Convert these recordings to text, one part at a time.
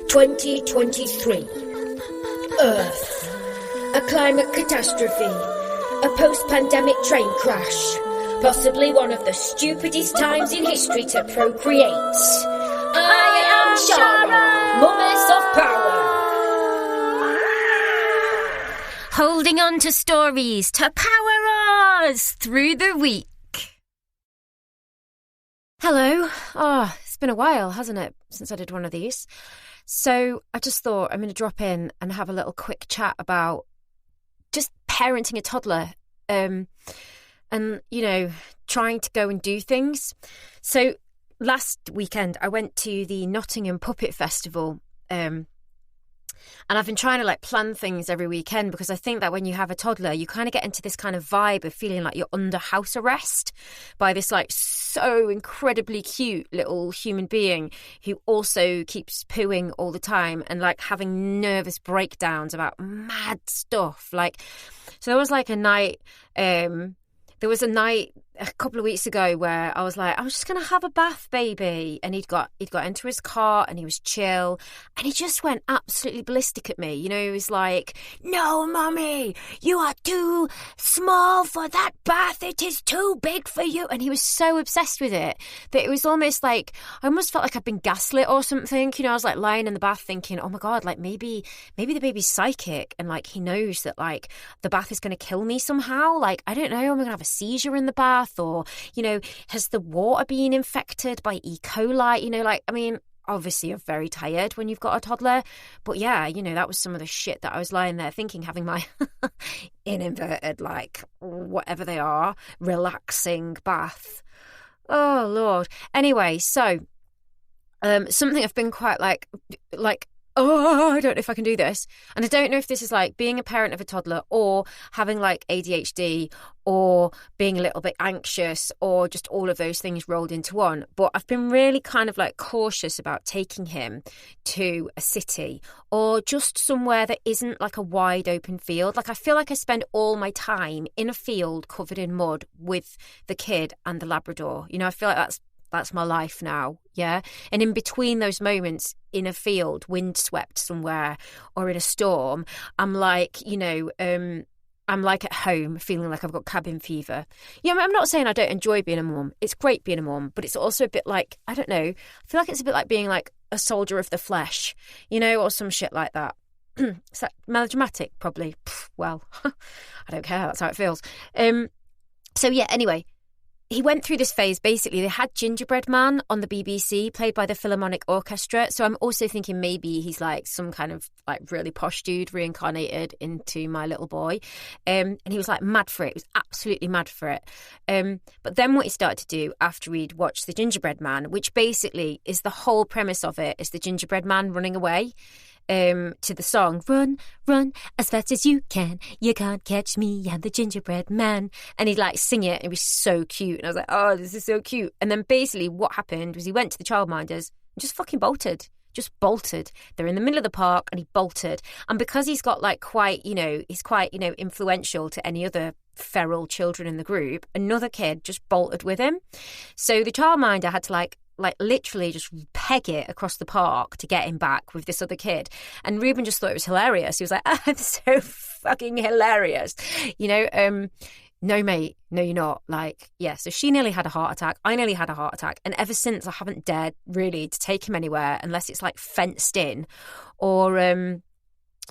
2023. Earth. A climate catastrophe. A post-pandemic train crash. Possibly one of the stupidest times in history to procreate. I am Shara, Mummers of Power. Holding on to stories to power us through the week. Hello. It's been a while, hasn't it, since I did one of these. So I just thought I'm going to drop in and have a little quick chat about just parenting a toddler and, you know, trying to go and do things. So last weekend I went to the Nottingham Puppet Festival and I've been trying to plan things every weekend because I think that when you have a toddler, you kind of get into this kind of vibe of feeling like you're under house arrest by this so incredibly cute little human being who also keeps pooing all the time and having nervous breakdowns about mad stuff. So there was a night. There was a night a couple of weeks ago where I was like, I'm just going to have a bath, baby. And he'd got into his car and he was chill. And he just went absolutely ballistic at me. You know, he was like, no, Mummy, you are too small for that bath. It is too big for you. And he was so obsessed with it that it was almost I almost felt like I'd been gaslit or something. You know, I was lying in the bath thinking, oh my God, maybe the baby's psychic. And he knows that the bath is going to kill me somehow. I don't know, I'm going to have a seizure in the bath, or, you know, has the water been infected by E. coli? You know, obviously you're very tired when you've got a toddler, but yeah, you know, that was some of the shit that I was lying there thinking, having my in inverted, whatever they are, relaxing bath. Oh Lord. Anyway, so something I've been quite oh, I don't know if I can do this. And I don't know if this is being a parent of a toddler or having ADHD or being a little bit anxious or just all of those things rolled into one. But I've been really kind of cautious about taking him to a city or just somewhere that isn't a wide open field. I feel like I spend all my time in a field covered in mud with the kid and the Labrador. You know, I feel like that's my life now, yeah? And in between those moments in a field, windswept somewhere or in a storm, I'm I'm at home feeling like I've got cabin fever. Yeah, I'm not saying I don't enjoy being a mum. It's great being a mum, but it's also a bit I don't know, I feel like it's a bit like being a soldier of the flesh, you know, or some shit like that. Is that melodramatic? Probably. Well, I don't care. That's how it feels. So yeah, anyway, he went through this phase. Basically, they had Gingerbread Man on the BBC, played by the Philharmonic Orchestra. So I'm also thinking maybe he's some kind of really posh dude reincarnated into my little boy. And he was mad for it. He was absolutely mad for it. But then what he started to do after he'd watched the Gingerbread Man, which basically is the whole premise of it, is the Gingerbread Man running away. To the song, run, run as fast as you can. You can't catch me, I'm the gingerbread man. And he'd sing it, and it was so cute. And I was oh, this is so cute. And then basically what happened was he went to the childminders and just fucking bolted. Just bolted. They're in the middle of the park and he bolted. And because he's got he's quite influential to any other feral children in the group, another kid just bolted with him. So the childminder had to literally just peg it across the park to get him back with this other kid. And Ruben just thought it was hilarious. He was I'm so fucking hilarious. You know, no, mate, no, you're not. Yeah, so she nearly had a heart attack. I nearly had a heart attack. And ever since, I haven't dared really to take him anywhere unless it's fenced in or,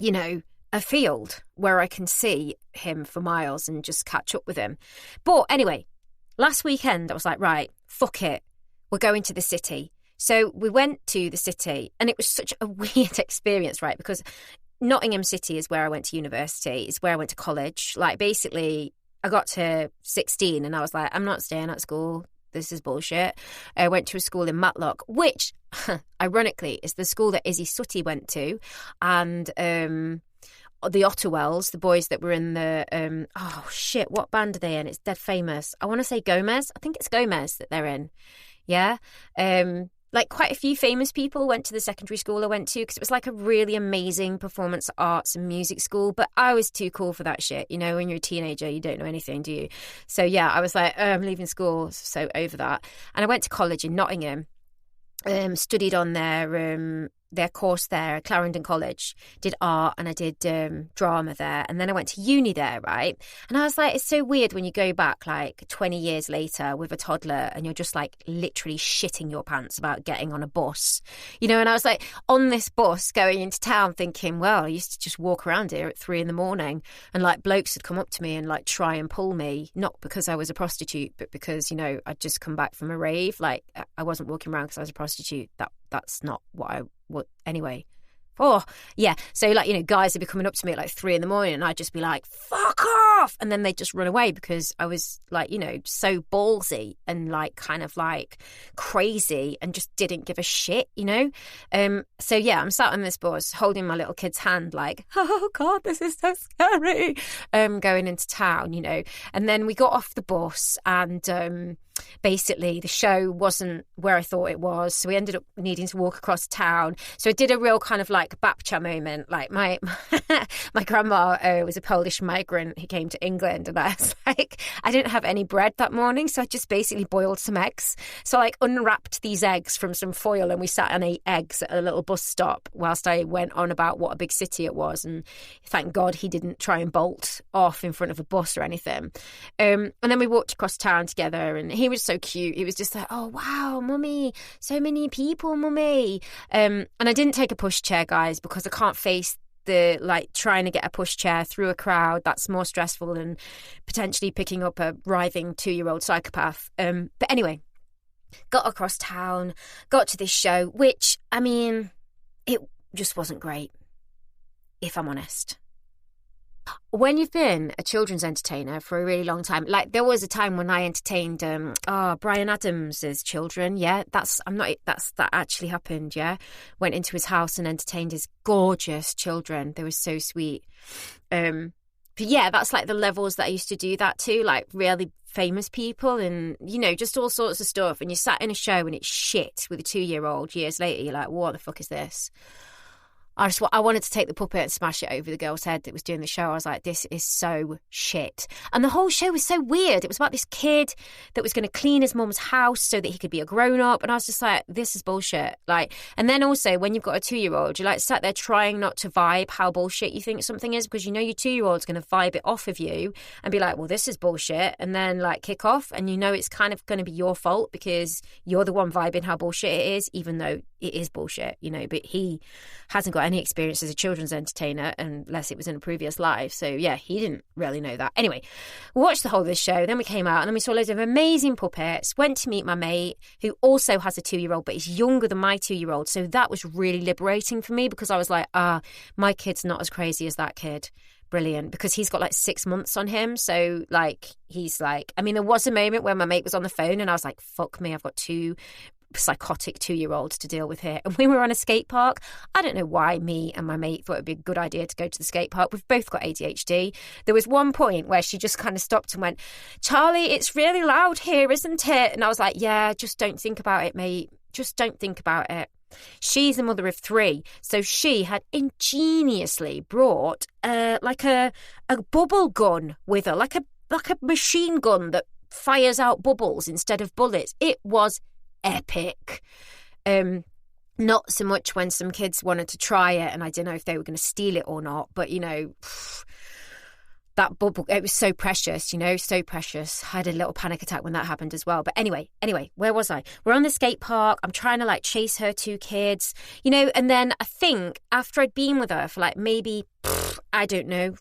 you know, a field where I can see him for miles and just catch up with him. But anyway, last weekend, I was right, fuck it. We're going to the city. So we went to the city and it was such a weird experience, right? Because Nottingham City is where I went to university. It's where I went to college. Basically, I got to 16 and I was I'm not staying at school. This is bullshit. I went to a school in Matlock, which, ironically, is the school that Izzy Sutty went to. And the Otterwells, the boys that were in the, what band are they in? It's dead famous. I want to say Gomez. I think it's Gomez that they're in. Yeah. Quite a few famous people went to the secondary school I went to because it was a really amazing performance arts and music school. But I was too cool for that shit. You know, when you're a teenager, you don't know anything, do you? So yeah, I was I'm leaving school, so over that. And I went to college in Nottingham. studied on their course there at Clarendon College, did art, and I did drama there, and then I went to uni there, right? And I was like, it's so weird when you go back like 20 years later with a toddler and you're just like literally shitting your pants about getting on a bus, you know. And I was like on this bus going into town thinking, well, I used to just walk around here at 3 a.m, and like blokes would come up to me and like try and pull me, not because I was a prostitute, but because, you know, I'd just come back from a rave. Like I wasn't walking around because I was a prostitute. That's not what anyway. Oh, yeah. So, like, you know, guys would be coming up to me at like 3 a.m, and I'd just be like, fuck off. And then they'd just run away because I was like, you know, so ballsy and like kind of like crazy and just didn't give a shit, you know? So, yeah, I'm sat on this bus holding my little kid's hand like, oh, God, this is so scary, going into town, you know? And then we got off the bus and basically the show wasn't where I thought it was, so we ended up needing to walk across town. So I did a real kind of like Babcha moment. Like my grandma was a Polish migrant who came to England, and I was like, I didn't have any bread that morning, so I just basically boiled some eggs. So I like unwrapped these eggs from some foil, and we sat and ate eggs at a little bus stop whilst I went on about what a big city it was. And thank God he didn't try and bolt off in front of a bus or anything. And then we walked across town together, and he was so cute. He was just like, oh wow, mummy, so many people, mummy. And I didn't take a pushchair, guys, because I can't face the like trying to get a pushchair through a crowd. That's more stressful than potentially picking up a writhing 2-year-old psychopath. But anyway, got across town, got to this show, which, I mean, it just wasn't great, if I'm honest. When you've been a children's entertainer for a really long time, like there was a time when I entertained Brian Adams's children. Yeah, that actually happened. Yeah, went into his house and entertained his gorgeous children. They were so sweet. But yeah, that's like the levels that I used to do that to, like really famous people and, you know, just all sorts of stuff. And you sat in a show and it's shit with a 2-year-old. Years later, you're like, what the fuck is this? I wanted to take the puppet and smash it over the girl's head that was doing the show. I was like, this is so shit. And the whole show was so weird. It was about this kid that was going to clean his mum's house so that he could be a grown-up. And I was just like, this is bullshit. Like, and then also when you've got a 2-year-old, you're like sat there trying not to vibe how bullshit you think something is, because you know your 2-year-old's going to vibe it off of you and be like, well, this is bullshit. And then like kick off. And you know it's kind of going to be your fault because you're the one vibing how bullshit it is, even though it is bullshit, you know. But he hasn't got any experience as a children's entertainer unless it was in a previous life. So yeah, he didn't really know that. Anyway, we watched the whole of this show, then we came out and then we saw loads of amazing puppets, went to meet my mate who also has a 2-year-old but is younger than my 2-year-old. So that was really liberating for me because I was like, my kid's not as crazy as that kid. Brilliant, because he's got like 6 months on him. So like he's like, I mean, there was a moment where my mate was on the phone and I was like, fuck me, I've got 2 psychotic 2-year-olds to deal with here. And we were on a skate park. I don't know why me and my mate thought it'd be a good idea to go to the skate park. We've both got ADHD. There was one point where she just kind of stopped and went, Charlie, it's really loud here, isn't it? And I was like, yeah, just don't think about it, mate. Just don't think about it. She's a mother of 3, so she had ingeniously brought like a bubble gun with her, like a machine gun that fires out bubbles instead of bullets. It was epic. Not so much when some kids wanted to try it and I didn't know if they were going to steal it or not, but you know, that bubble, it was so precious, you know, so precious. I had a little panic attack when that happened as well. But anyway, where was I? We're on the skate park. I'm trying to like chase her 2 kids, you know, and then I think after I'd been with her for like maybe, I don't know,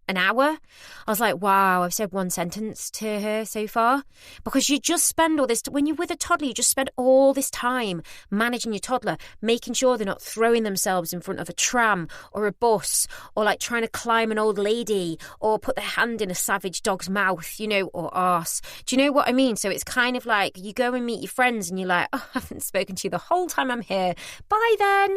an hour, I was like, wow, I've said 1 sentence to her so far. Because you just spend all this, when you're with a toddler, you just spend all this time managing your toddler, making sure they're not throwing themselves in front of a tram or a bus or like trying to climb an old lady or put their hand in a savage dog's mouth, you know, or arse. Do you know what I mean? So it's kind of like you go and meet your friends and you're like, oh, I haven't spoken to you the whole time I'm here. Bye then.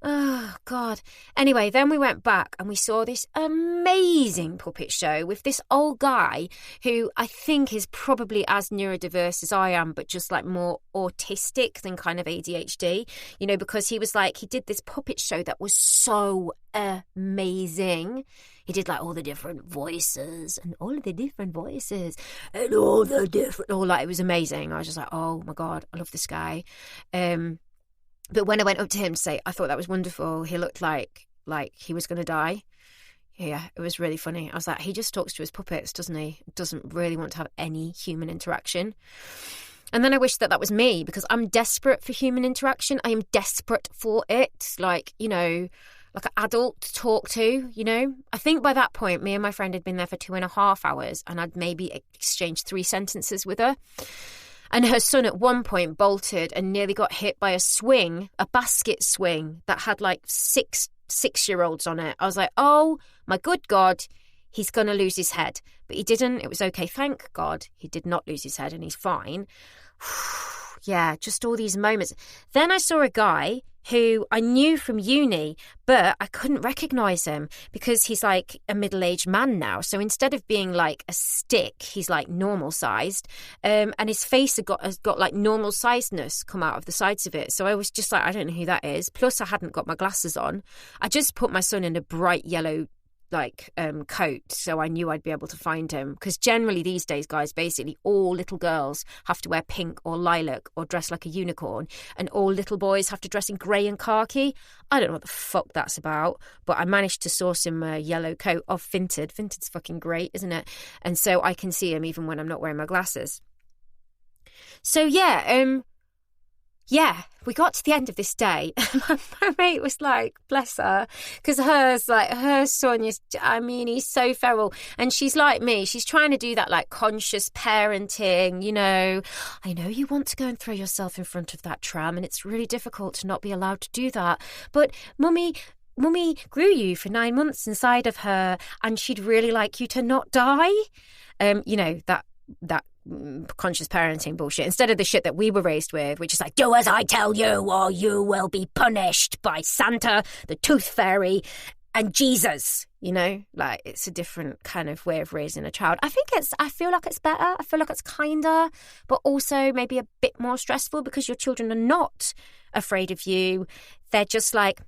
Oh, God. Anyway, then we went back and we saw this amazing puppet show with this old guy who I think is probably as neurodiverse as I am, but just like more autistic than kind of ADHD, you know, because he did this puppet show that was so amazing. He did like all the different voices and all the different voices and all the different, it was amazing. I was just like, oh my God, I love this guy. But when I went up to him to say, I thought that was wonderful, he looked like he was going to die. Yeah, it was really funny. I was like, he just talks to his puppets, doesn't he? Doesn't really want to have any human interaction. And then I wish that was me, because I'm desperate for human interaction. I am desperate for it. Like, you know, like an adult to talk to, you know. I think by that point, me and my friend had been there for 2.5 hours and I'd maybe exchanged 3 sentences with her. And her son at one point bolted and nearly got hit by a basket swing that had like 6-year-olds on it. I was like, oh my good God, he's going to lose his head. But he didn't. It was okay. Thank God he did not lose his head and he's fine. Yeah, just all these moments. Then I saw a guy who I knew from uni, but I couldn't recognise him because he's like a middle-aged man now. So instead of being like a stick, he's like normal-sized, and his face has got like normal-sizedness come out of the sides of it. So I was just like, I don't know who that is. Plus, I hadn't got my glasses on. I just put my son in a bright yellow coat, so I knew I'd be able to find him, because generally these days, guys, basically all little girls have to wear pink or lilac or dress like a unicorn, and all little boys have to dress in grey and khaki. I don't know what the fuck that's about, but I managed to source him a yellow coat off Vinted. Vinted's fucking great, isn't it? And so I can see him even when I'm not wearing my glasses. So yeah, we got to the end of this day. My mate was like, bless her, because her son is, he's so feral. And she's like me. She's trying to do that like conscious parenting, you know. I know you want to go and throw yourself in front of that tram, and it's really difficult to not be allowed to do that. But Mummy grew you for 9 months inside of her, and she'd really like you to not die. You know, that conscious parenting bullshit, instead of the shit that we were raised with, which is like, do as I tell you or you will be punished by Santa, the Tooth Fairy, and Jesus. You know, like, it's a different kind of way of raising a child. I feel like it's better. I feel like it's kinder, but also maybe a bit more stressful, because your children are not afraid of you. They're just like,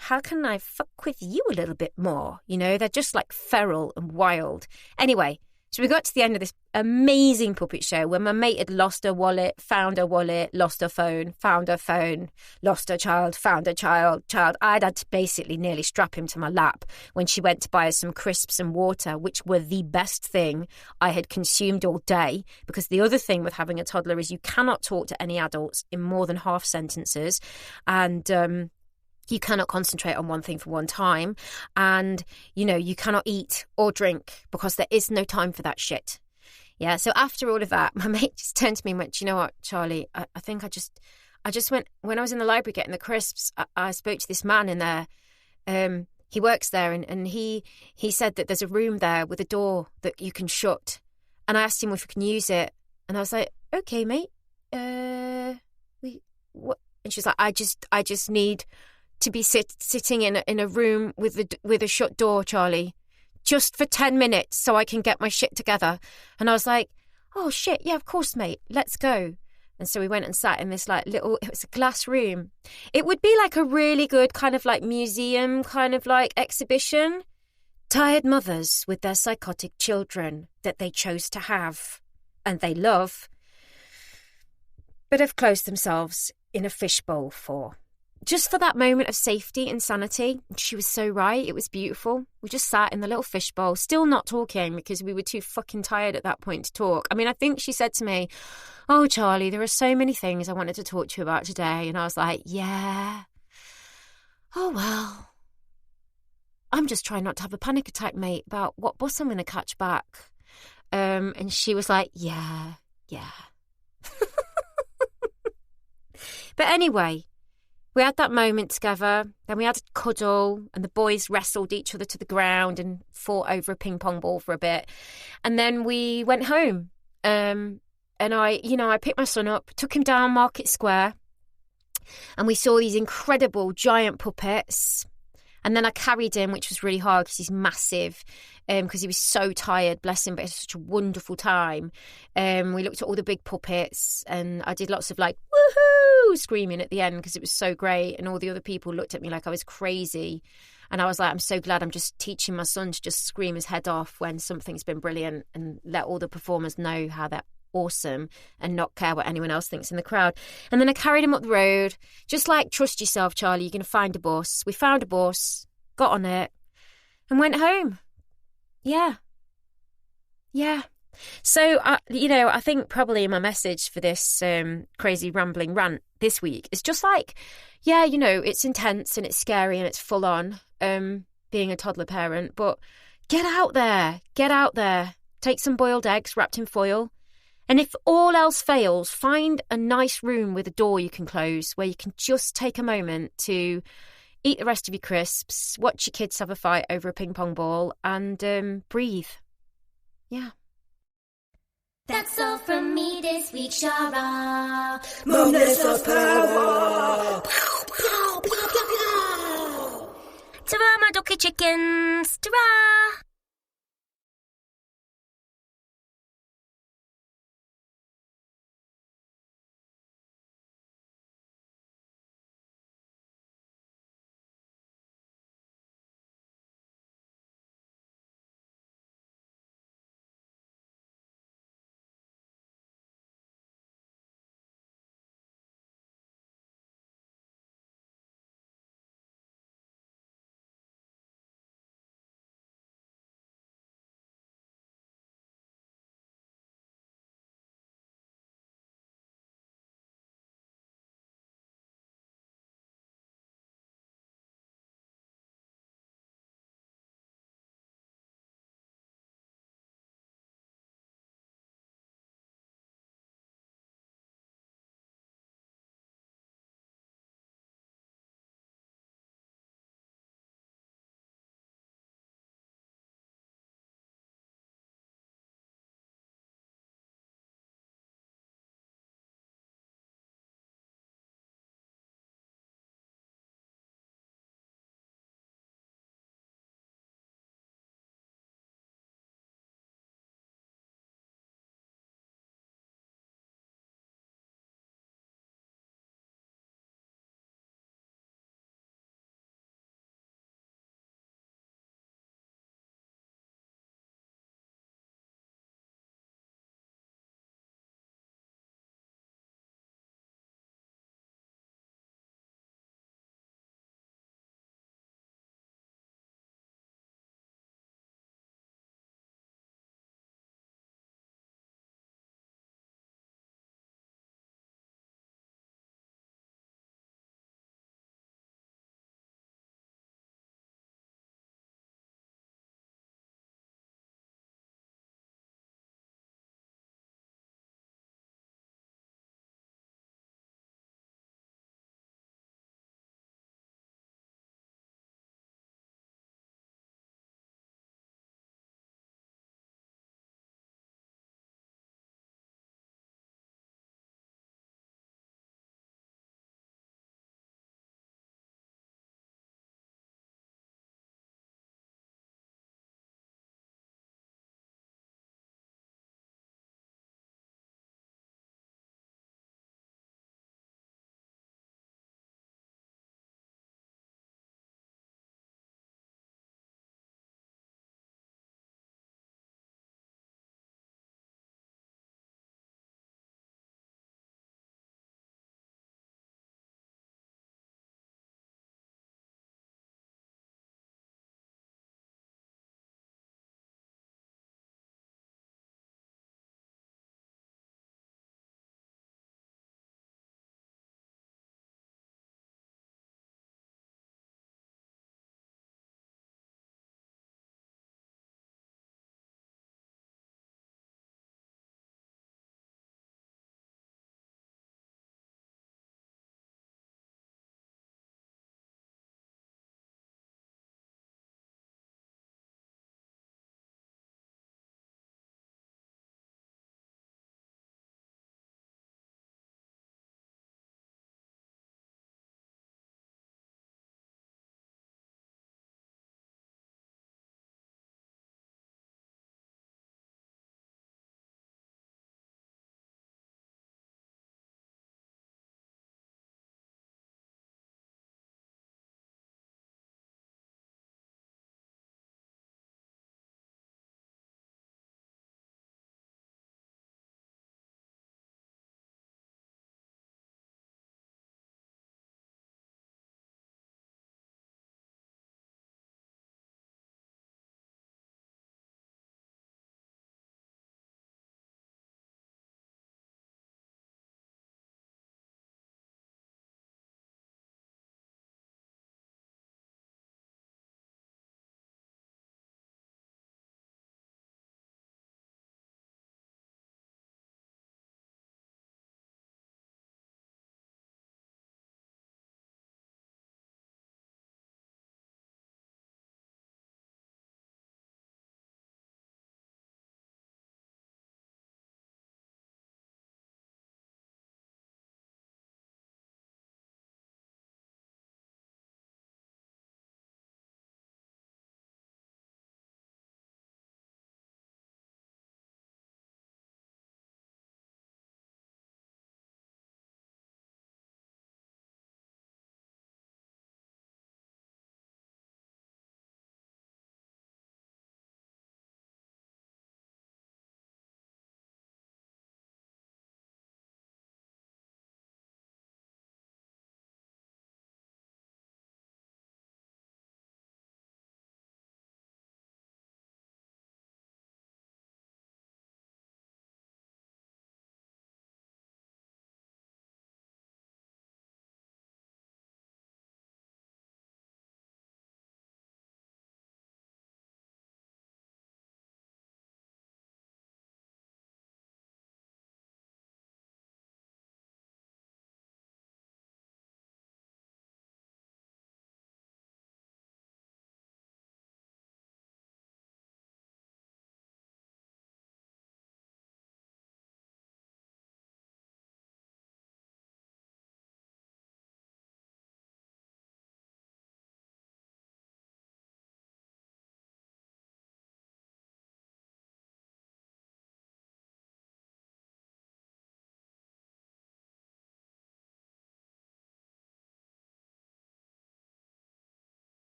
how can I fuck with you a little bit more? You know, they're just like feral and wild. Anyway, so we got to the end of this amazing puppet show where my mate had lost her wallet, found her wallet, lost her phone, found her phone, lost her child, found her child. I'd had to basically nearly strap him to my lap when she went to buy us some crisps and water, which were the best thing I had consumed all day. Because the other thing with having a toddler is you cannot talk to any adults in more than half sentences. And you cannot concentrate on one thing for one time. And, you know, you cannot eat or drink because there is no time for that shit. Yeah, so after all of that, my mate just turned to me and went, you know what, Charlie, I think I just went, when I was in the library getting the crisps, I spoke to this man in there. He works there, and he said that there's a room there with a door that you can shut. And I asked him if we can use it. And I was like, okay, mate. What? And she's like, I just need to be sitting in a room with a shut door, Charlie, just for 10 minutes so I can get my shit together. And I was like, oh shit, yeah, of course, mate, let's go. And so we went and sat in this like little, it was a glass room. It would be like a really good kind of like museum kind of like exhibition. Tired mothers with their psychotic children that they chose to have and they love, but have closed themselves in a fishbowl for. Just for that moment of safety and sanity. She was so right. It was beautiful. We just sat in the little fishbowl, still not talking because we were too fucking tired at that point to talk. I mean, I think she said to me, oh, Charlie, there are so many things I wanted to talk to you about today. And I was like, yeah. Oh, well. I'm just trying not to have a panic attack, mate, about what bus I'm going to catch back. And she was like, yeah. But anyway, we had that moment together, then we had a cuddle, and the boys wrestled each other to the ground and fought over a ping pong ball for a bit. And then we went home. And I picked my son up, took him down Market Square. And we saw these incredible giant puppets. And then I carried him, which was really hard because he's massive, because he was so tired, bless him, but it was such a wonderful time. We looked at all the big puppets, and I did lots of like, woohoo, screaming at the end because it was so great. And all the other people looked at me like I was crazy. And I was like, I'm so glad I'm just teaching my son to just scream his head off when something's been brilliant and let all the performers know how they're awesome and not care what anyone else thinks in the crowd. And then I carried him up the road, just like, trust yourself, Charlie, you're going to find a bus. We found a bus, got on it, and went home. Yeah. So, I think probably my message for this crazy rambling rant this week is just like, it's intense and it's scary and it's full on being a toddler parent, but get out there. Take some boiled eggs wrapped in foil. And if all else fails, find a nice room with a door you can close where you can just take a moment to eat the rest of your crisps, watch your kids have a fight over a ping pong ball, and breathe. Yeah. That's all from me this week, Shara. Momness of power. Ta-ra, my ducky chickens. Ta-ra.